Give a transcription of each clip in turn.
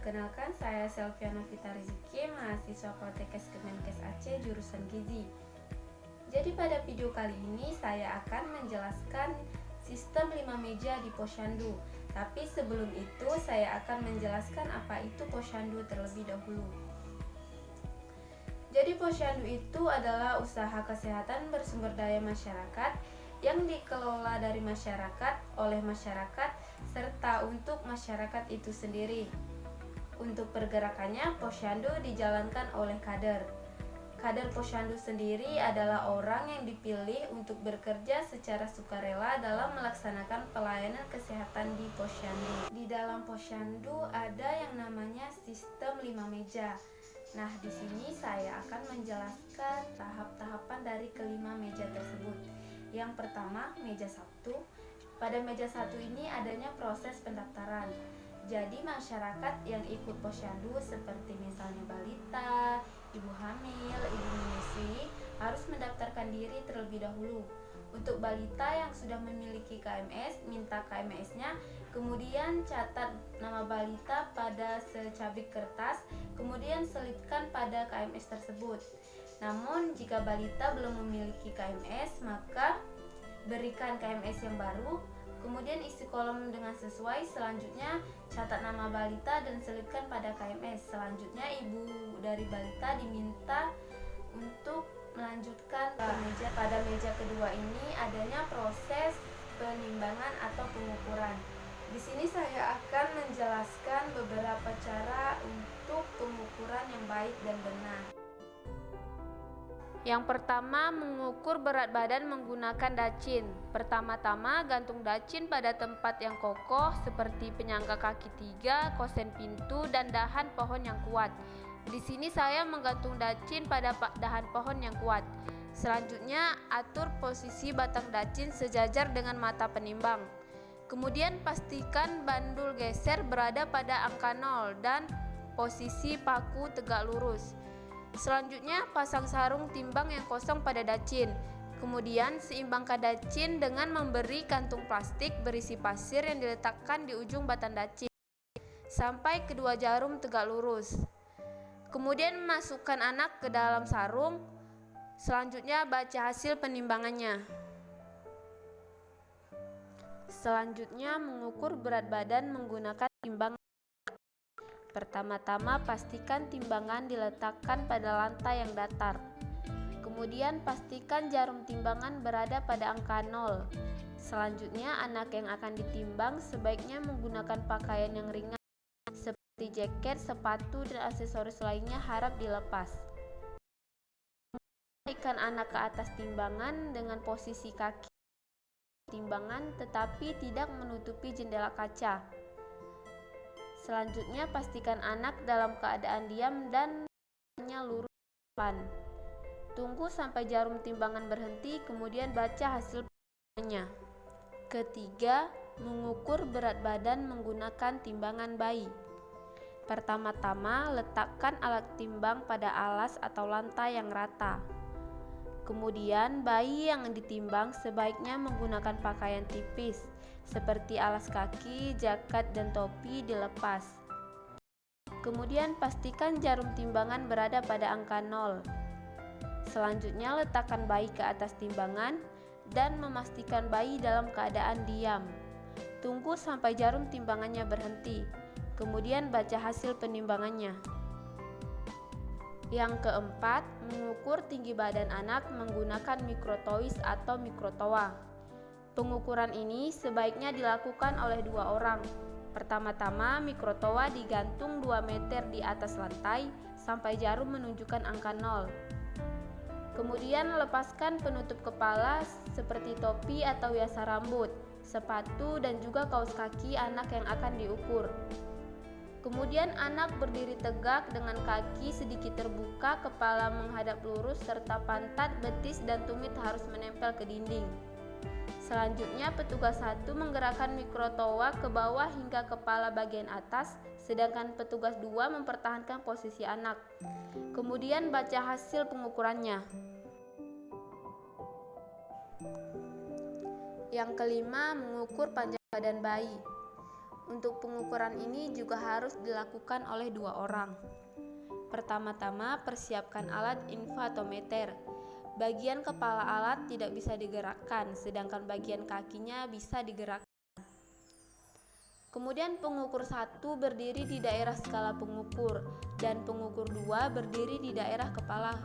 Perkenalkan, saya Selviana Vita Rizky, mahasiswa Poltekkes Kemenkes Aceh jurusan Gizi. Jadi pada video kali ini saya akan menjelaskan sistem 5 meja di Posyandu. Tapi sebelum itu saya akan menjelaskan apa itu Posyandu terlebih dahulu. Jadi Posyandu itu adalah usaha kesehatan bersumber daya masyarakat yang dikelola dari masyarakat, oleh masyarakat, serta untuk masyarakat itu sendiri. Untuk pergerakannya, Posyandu dijalankan oleh kader. Kader Posyandu sendiri adalah orang yang dipilih untuk bekerja secara sukarela dalam melaksanakan pelayanan kesehatan di Posyandu. Di dalam Posyandu ada yang namanya sistem 5 meja. Nah, di sini saya akan menjelaskan tahap-tahapan dari kelima meja tersebut. Yang pertama, meja 1. Pada meja 1 ini adanya proses pendaftaran. Jadi masyarakat yang ikut Posyandu seperti misalnya balita, ibu hamil, ibu menyusui harus mendaftarkan diri terlebih dahulu. Untuk balita yang sudah memiliki KMS, minta KMS-nya, kemudian catat nama balita pada secabik kertas, kemudian selipkan pada KMS tersebut. Namun jika balita belum memiliki KMS, maka berikan KMS yang baru, kemudian isi kolom dengan sesuai. Selanjutnya catat nama balita dan selipkan pada KMS. Selanjutnya ibu dari balita diminta untuk melanjutkan ke meja. Pada meja kedua ini adanya proses penimbangan atau pengukuran. Di sini saya akan menjelaskan beberapa cara untuk pengukuran yang baik dan benar. Yang pertama, mengukur berat badan menggunakan dacin. Pertama-tama, gantung dacin pada tempat yang kokoh seperti penyangga kaki 3, kosen pintu, dan dahan pohon yang kuat. Di sini saya menggantung dacin pada dahan pohon yang kuat. Selanjutnya, atur posisi batang dacin sejajar dengan mata penimbang. Kemudian pastikan bandul geser berada pada angka 0 dan posisi paku tegak lurus. Selanjutnya, pasang sarung timbang yang kosong pada dacin. Kemudian, seimbangkan dacin dengan memberi kantung plastik berisi pasir yang diletakkan di ujung batang dacin sampai kedua jarum tegak lurus. Kemudian, masukkan anak ke dalam sarung. Selanjutnya, baca hasil penimbangannya. Selanjutnya, mengukur berat badan menggunakan timbangan. Pertama-tama, pastikan timbangan diletakkan pada lantai yang datar. Kemudian pastikan jarum timbangan berada pada angka 0. Selanjutnya, anak yang akan ditimbang sebaiknya menggunakan pakaian yang ringan seperti jaket, sepatu, dan aksesoris lainnya harap dilepas. Naikkan anak ke atas timbangan dengan posisi kaki timbangan tetapi tidak menutupi jendela kaca. Selanjutnya, pastikan anak dalam keadaan diam dan lurus depan. Tunggu sampai jarum timbangan berhenti, kemudian baca hasil penimbangannya. Ketiga, mengukur berat badan menggunakan timbangan bayi. Pertama-tama, letakkan alat timbang pada alas atau lantai yang rata. Kemudian, bayi yang ditimbang sebaiknya menggunakan pakaian tipis seperti alas kaki, jaket, dan topi dilepas. Kemudian pastikan jarum timbangan berada pada angka 0. Selanjutnya, letakkan bayi ke atas timbangan dan memastikan bayi dalam keadaan diam. Tunggu sampai jarum timbangannya berhenti. Kemudian baca hasil penimbangannya. Yang keempat, mengukur tinggi badan anak menggunakan mikrotois atau mikrotoa. Pengukuran ini sebaiknya dilakukan oleh 2 orang. Pertama-tama, mikrotoa digantung 2 meter di atas lantai sampai jarum menunjukkan angka 0. Kemudian lepaskan penutup kepala seperti topi atau hiasan rambut, sepatu, dan juga kaos kaki anak yang akan diukur. Kemudian anak berdiri tegak dengan kaki sedikit terbuka, kepala menghadap lurus, serta pantat, betis, dan tumit harus menempel ke dinding. Selanjutnya, petugas 1 menggerakkan mikrotoa ke bawah hingga kepala bagian atas, sedangkan petugas 2 mempertahankan posisi anak. Kemudian baca hasil pengukurannya. Yang kelima, mengukur panjang badan bayi. Untuk pengukuran ini juga harus dilakukan oleh 2 orang. Pertama-tama, persiapkan alat infatometer. Bagian kepala alat tidak bisa digerakkan, sedangkan bagian kakinya bisa digerakkan. Kemudian pengukur 1 berdiri di daerah skala pengukur dan pengukur 2 berdiri di daerah kepala.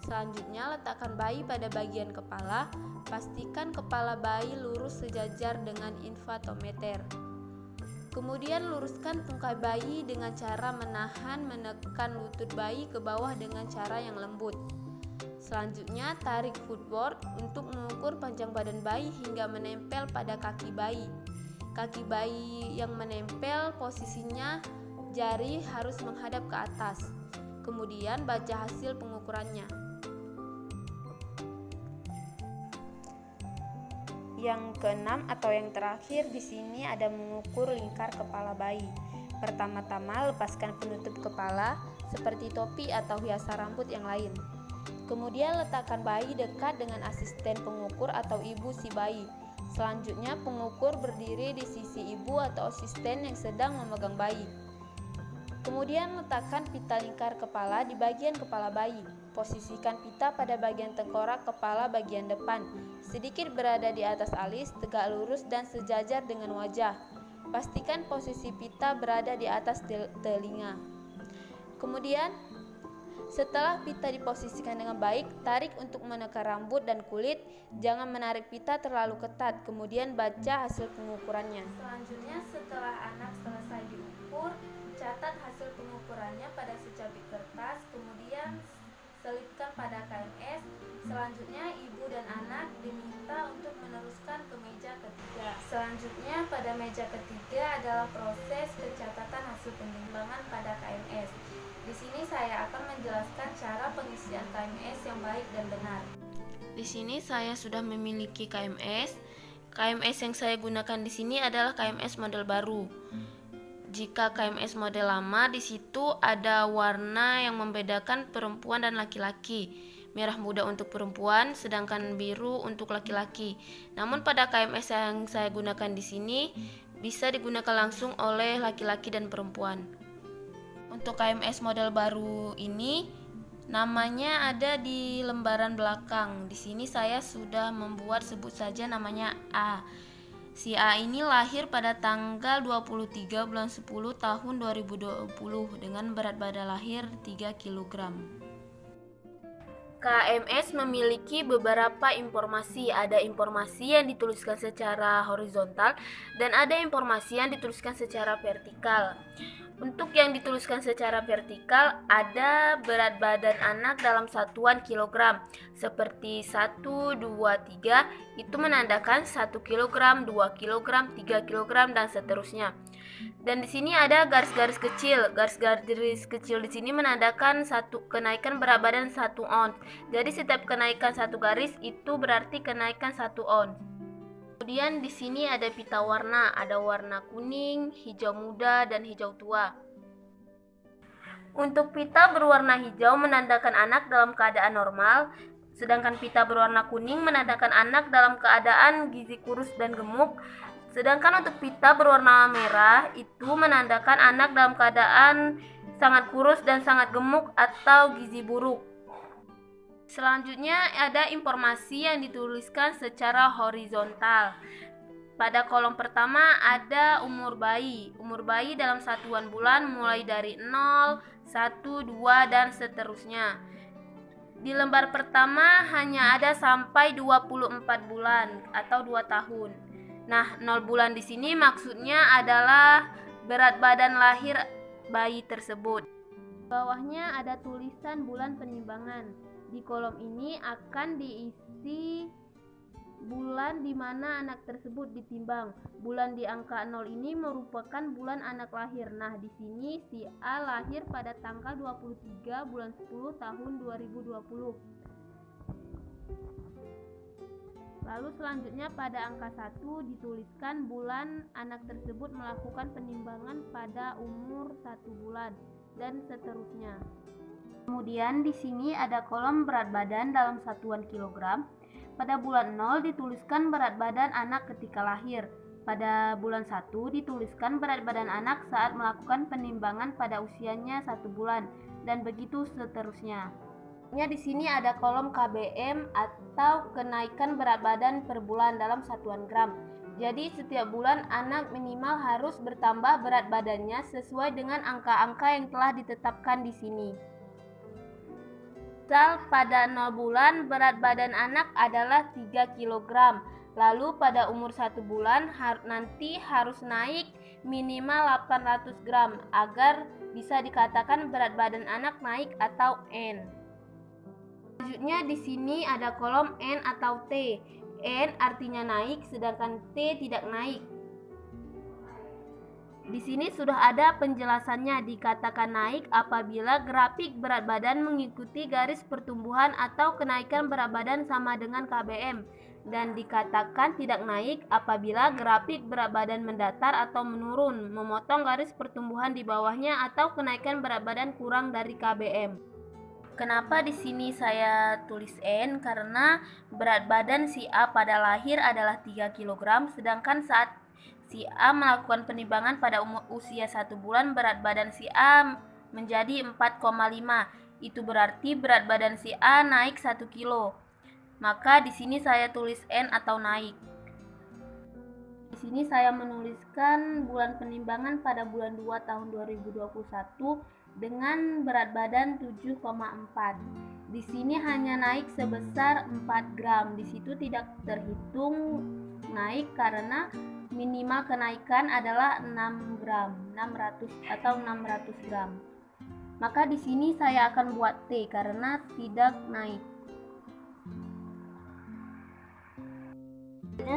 Selanjutnya, letakkan bayi pada bagian kepala. Pastikan kepala bayi lurus sejajar dengan infatometer. Kemudian luruskan tungkai bayi dengan cara menekan lutut bayi ke bawah dengan cara yang lembut. Selanjutnya, tarik footboard untuk mengukur panjang badan bayi hingga menempel pada kaki bayi. Kaki bayi yang menempel posisinya jari harus menghadap ke atas. Kemudian baca hasil pengukurannya. Yang keenam atau yang terakhir di sini ada mengukur lingkar kepala bayi. Pertama-tama lepaskan penutup kepala seperti topi atau hiasan rambut yang lain. Kemudian letakkan bayi dekat dengan asisten pengukur atau ibu si bayi. Selanjutnya pengukur berdiri di sisi ibu atau asisten yang sedang memegang bayi. Kemudian letakkan pita lingkar kepala di bagian kepala bayi. Posisikan pita pada bagian tengkorak kepala bagian depan, sedikit berada di atas alis, tegak lurus dan sejajar dengan wajah. Pastikan posisi pita berada di atas telinga. Kemudian, setelah pita diposisikan dengan baik, tarik untuk menekan rambut dan kulit. Jangan menarik pita terlalu ketat. Kemudian baca hasil pengukurannya. Selanjutnya, setelah anak selesai diukur, catat hasil pengukurannya pada secapit kertas. Kemudian selipkan pada KMS. Selanjutnya, ibu dan anak diminta untuk meneruskan ke meja ketiga. Selanjutnya, pada meja ketiga adalah proses pencatatan hasil penimbangan pada KMS. Di sini saya akan menjelaskan cara pengisian KMS yang baik dan benar. Di sini saya sudah memiliki KMS. KMS yang saya gunakan di sini adalah KMS model baru. Jika KMS model lama, di situ ada warna yang membedakan perempuan dan laki-laki. Merah muda untuk perempuan, sedangkan biru untuk laki-laki. Namun pada KMS yang saya gunakan di sini bisa digunakan langsung oleh laki-laki dan perempuan. Untuk KMS model baru ini namanya ada di lembaran belakang. Di sini saya sudah membuat, sebut saja namanya A. Si A ini lahir pada tanggal 23 bulan 10 tahun 2020 dengan berat badan lahir 3 kg. KMS memiliki beberapa informasi. Ada informasi yang dituliskan secara horizontal dan ada informasi yang dituliskan secara vertikal. Untuk yang dituliskan secara vertikal ada berat badan anak dalam satuan kilogram. Seperti 1, 2, 3 itu menandakan 1 kg, 2 kg, 3 kg dan seterusnya. Dan di sini ada garis-garis kecil. Garis-garis kecil di sini menandakan kenaikan berat badan 1 ons. Jadi setiap kenaikan 1 garis itu berarti kenaikan 1 ons. Kemudian di sini ada pita warna, ada warna kuning, hijau muda, dan hijau tua. Untuk pita berwarna hijau menandakan anak dalam keadaan normal, sedangkan pita berwarna kuning menandakan anak dalam keadaan gizi kurus dan gemuk. Sedangkan untuk pita berwarna merah itu menandakan anak dalam keadaan sangat kurus dan sangat gemuk atau gizi buruk. Selanjutnya ada informasi yang dituliskan secara horizontal. Pada kolom pertama ada umur bayi. Umur bayi dalam satuan bulan mulai dari 0, 1, 2 dan seterusnya. Di lembar pertama hanya ada sampai 24 bulan atau 2 tahun. Nah, 0 bulan di sini maksudnya adalah berat badan lahir bayi tersebut. Bawahnya ada tulisan bulan penimbangan. Di kolom ini akan diisi bulan di mana anak tersebut ditimbang. Bulan di angka 0 ini merupakan bulan anak lahir. Nah, di sini si A lahir pada tanggal 23 bulan 10 tahun 2020. Lalu selanjutnya pada angka 1 dituliskan bulan anak tersebut melakukan penimbangan pada umur 1 bulan dan seterusnya. Kemudian di sini ada kolom berat badan dalam satuan kilogram. Pada bulan 0 dituliskan berat badan anak ketika lahir. Pada bulan 1 dituliskan berat badan anak saat melakukan penimbangan pada usianya 1 bulan, dan begitu seterusnya. Di sini ada kolom KBM atau kenaikan berat badan per bulan dalam satuan gram. Jadi setiap bulan anak minimal harus bertambah berat badannya sesuai dengan angka-angka yang telah ditetapkan di sini. Misal pada 0 bulan berat badan anak adalah 3 kg. Lalu pada umur 1 bulan nanti harus naik minimal 800 gram agar bisa dikatakan berat badan anak naik atau N. Selanjutnya di sini ada kolom N atau T. N artinya naik sedangkan T tidak naik. Di sini sudah ada penjelasannya, dikatakan naik apabila grafik berat badan mengikuti garis pertumbuhan atau kenaikan berat badan sama dengan KBM, dan dikatakan tidak naik apabila grafik berat badan mendatar atau menurun, memotong garis pertumbuhan di bawahnya atau kenaikan berat badan kurang dari KBM. Kenapa di sini saya tulis N? Karena berat badan si A pada lahir adalah 3 kg, sedangkan saat si A melakukan penimbangan pada usia 1 bulan, berat badan si A menjadi 4,5. Itu berarti berat badan si A naik 1 kilo. Maka di sini saya tulis N atau naik. Di sini saya menuliskan bulan penimbangan pada bulan 2 tahun 2021 dengan berat badan 7,4. Di sini hanya naik sebesar 4 gram. Di situ tidak terhitung naik karena minimal kenaikan adalah 6 gram, 600 atau 600 gram. Maka di sini saya akan buat T karena tidak naik.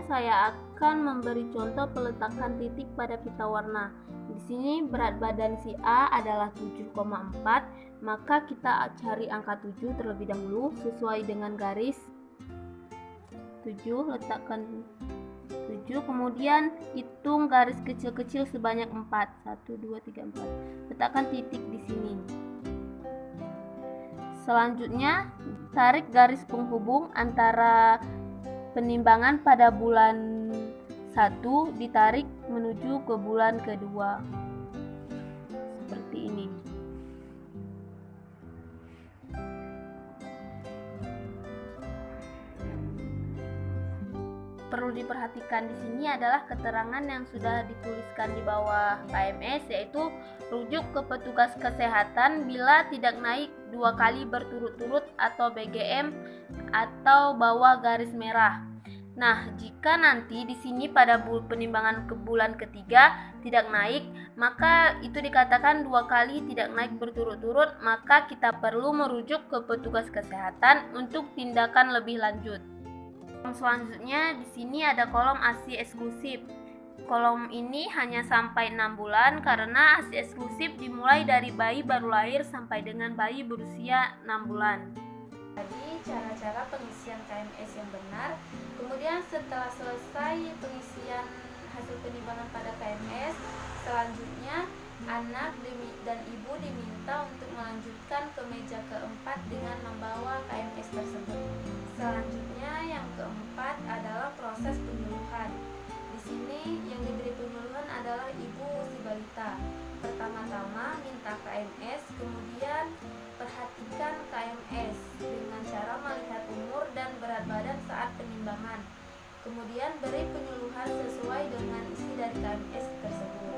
Saya akan memberi contoh peletakan titik pada pita warna. Di sini berat badan si A adalah 7,4, maka kita cari angka 7 terlebih dahulu sesuai dengan garis 7, letakkan 7, kemudian hitung garis kecil-kecil sebanyak 4. 1 2 3 4. Letakkan titik di sini. Selanjutnya, tarik garis penghubung antara penimbangan pada bulan 1 ditarik menuju ke bulan kedua. Seperti ini. Perlu diperhatikan di sini adalah keterangan yang sudah dituliskan di bawah KMS, yaitu rujuk ke petugas kesehatan bila tidak naik 2 kali berturut-turut atau BGM atau bawa garis merah. Nah, jika nanti di sini pada penimbangan ke bulan ketiga tidak naik, maka itu dikatakan 2 kali tidak naik berturut-turut, maka kita perlu merujuk ke petugas kesehatan untuk tindakan lebih lanjut. Selanjutnya di sini ada kolom ASI eksklusif. Kolom ini hanya sampai 6 bulan karena ASI eksklusif dimulai dari bayi baru lahir sampai dengan bayi berusia 6 bulan. Tadi cara-cara pengisian KMS yang benar. Kemudian setelah selesai pengisian hasil penimbangan pada KMS, selanjutnya anak dan ibu diminta untuk melanjutkan ke meja keempat dengan membawa KMS tersebut. Selanjutnya yang keempat adalah proses penyuluhan. Di sini yang diberi penyuluhan adalah ibu si balita. Pertama-tama minta KMS, kemudian perhatikan KMS dengan cara melihat umur dan berat badan saat penimbangan. Kemudian beri penyuluhan sesuai dengan isi dari KMS tersebut.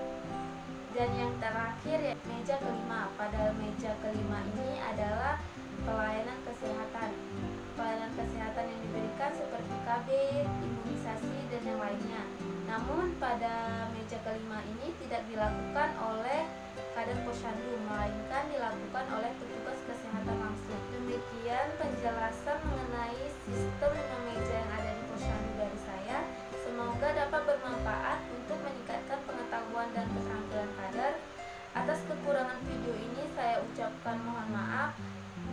Dan yang terakhir ya, meja kelima. Pada meja kelima ini adalah pelayanan kesehatan. Pelayanan kesehatan yang diberikan seperti KB, imunisasi, dan yang lainnya. Namun pada meja kelima ini tidak dilakukan oleh kader posyandu, melainkan dilakukan oleh petugas kesehatan langsung. Demikian penjelasan mengenai sistem meja yang ada di posyandu dari saya. Semoga dapat bermanfaat untuk meningkatkan pengetahuan dan keterampilan kader. Atas kekurangan video ini saya ucapkan mohon maaf.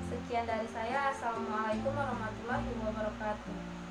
Sekian dari saya. Assalamualaikum warahmatullahi wabarakatuh.